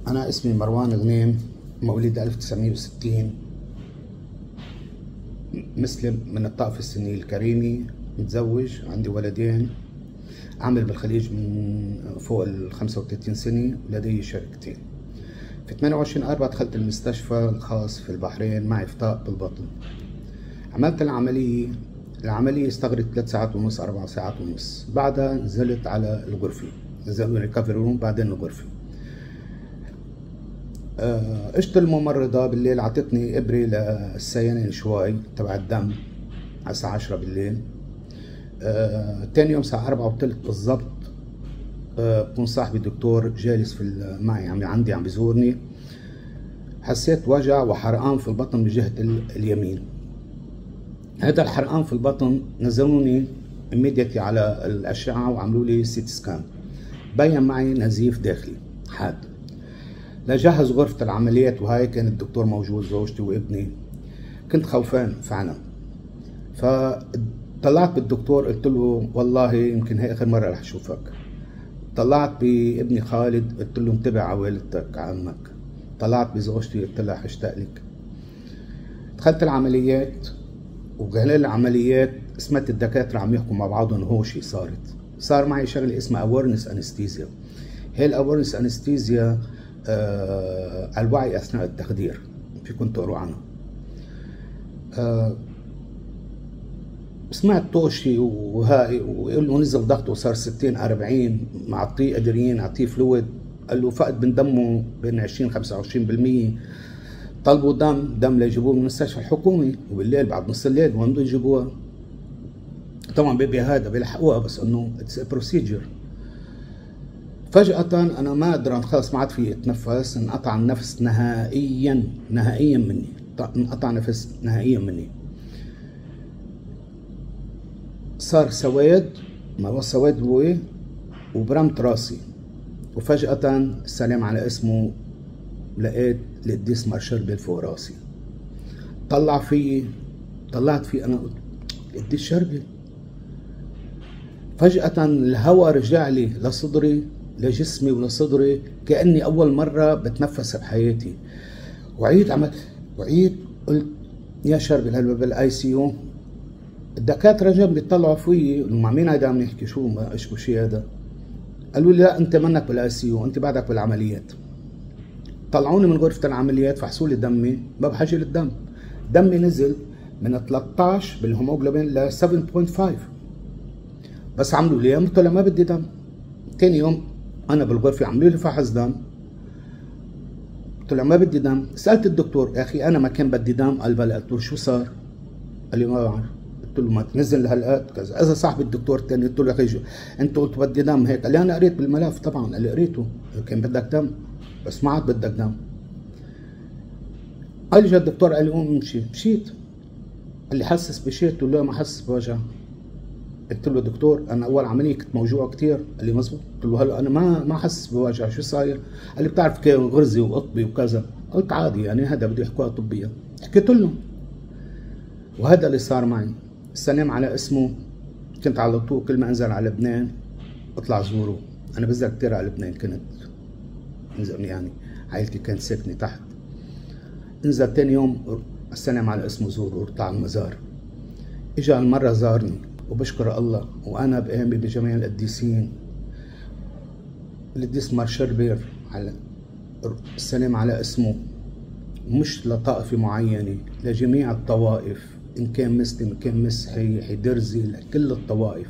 أنا اسمي مروان غنيم، مواليد 1960، مسلم من الطائفة السنية الكريمي، متزوج، عندي ولدين، أعمل بالخليج من فوق ال 35 سنة، ولدي شركتين. في 28/4 دخلت المستشفى الخاص في البحرين معي إفتاء بالبطن. عملت العملية استغرقت 3 ساعات ونص 4 ساعات ونص. بعدها نزلت على الغرفة، نزلوا ريكفري روم، بعدين الغرفة. اجت الممرضة بالليل، عطتني ابرة للسيانين شوي تبع الدم على الساعة 10 بالليل. تاني يوم الساعة 4:15 بالضبط بكون صاحبي الدكتور جالس معي عم بيزورني. حسيت وجع وحرقان في البطن من جهة اليمين. هذا الحرقان في البطن نزلوني immediately على الأشعة وعملوا لي سيتي سكان. بين معي نزيف داخلي حاد. لجهز غرفة العمليات وهاي كان الدكتور موجود، زوجتي وابني. كنت خوفان فعلا، فطلعت بالدكتور قلت له والله يمكن هي آخر مرة رح أشوفك. طلعت بابني خالد قلت له انتبه على والدتك على عمك. طلعت بزوجتي قلت لها حشتاق لك. دخلت العمليات، وخلال العمليات سمعت الدكاترة عم يحكوا مع بعضهم هوشي صار معي شغله اسمها awareness anesthesia. هي الاويرنس انستيزيا الوعي اثناء التخدير، فيكم تقروا عنها. سمعت طوشي وهاي، ويقول له نزل ضغطه صار 60/40، معطيه قادرين اعطيه فلويد، قال له فقد من دمه بين 20 25%. طلبوا دم ليجيبوه من المستشفى الحكومي، وبالليل بعد نص الليل وين بده يجيبوها؟ طبعا بيبي هذا بيلحقوها، بس انه اتس بروسيجر. فجأة انا ما قدرت، خلص ما عاد في اتنفس، انقطع النفس نهائيا مني، انقطع نفس نهائيا مني. صار سواد، ما هو سواد هو، وبرمت راسي. وفجأة السلام على اسمه لقيت القديس مارشال فوق راسي. طلعت فيه انا قلت القديس شربل. فجأة الهواء رجع لي لصدري، لجسمي ولصدري، كأني أول مرة بتنفس بحياتي. وعيد قلت يا شربل هلا بالاي سي يو. الدكاترة جنبي طلعوا فيي، قالوا مع مين هيدا عم يحكي؟ شو ما اشكو شيء هذا؟ قالوا لي لا انت منك بالاي سي يو، انت بعدك بالعمليات. طلعوني من غرفة العمليات، فحصوا لي دمي، ما بحاجة للدم. دمي نزل من 13 بالهيموجلوبين ل 7.5. بس عملوا لي قلت له ما بدي دم. تاني يوم انا بالغرفة عملوا لي فحص دم، قلت له ما بدي دم. سألت الدكتور يا اخي انا ما كان بدي دم، قال بلا. قلت له شو صار؟ قال لي ما بعرف. قلت له ما تنزل هالقد كذا. اذا صاحب الدكتور الثاني قلت له يا اخي انت قلت بدي دم هيك، قال لي انا قريت بالملف. طبعا قال لي قريته، كان بدك دم بس ما عاد بدك دم. قال لي جا الدكتور قال لي قوم امشي. مشيت. قال لي حسس بشيء؟ قلت له لا ما حسس بوجع. قلت له دكتور انا اول عمليه كنت موجوع كثير. قال لي مزبوط. قلت له هلا انا ما حسس بوجع، شو صاير؟ قال لي بتعرف كيف غرزي وقطبي وكذا. قلت عادي يعني هذا بده يحكوها طبيا. حكيت له وهذا اللي صار معي. السلام على اسمه. كنت على طول كل ما انزل على لبنان اطلع زوره. انا بنزل كثير على لبنان، كنت يعني عائلتي كانت ساكنه تحت. انزل تاني يوم السلام على اسمه زوره وطلع المزار. اجا المره زارني وبشكر الله، وانا بآمن بجميع القديسين. القديس مارشال على السلام على اسمه، مش لطائفه معينه، لجميع الطوائف، ان كان مسلم ان كان مسيحي درزي، لكل الطوائف.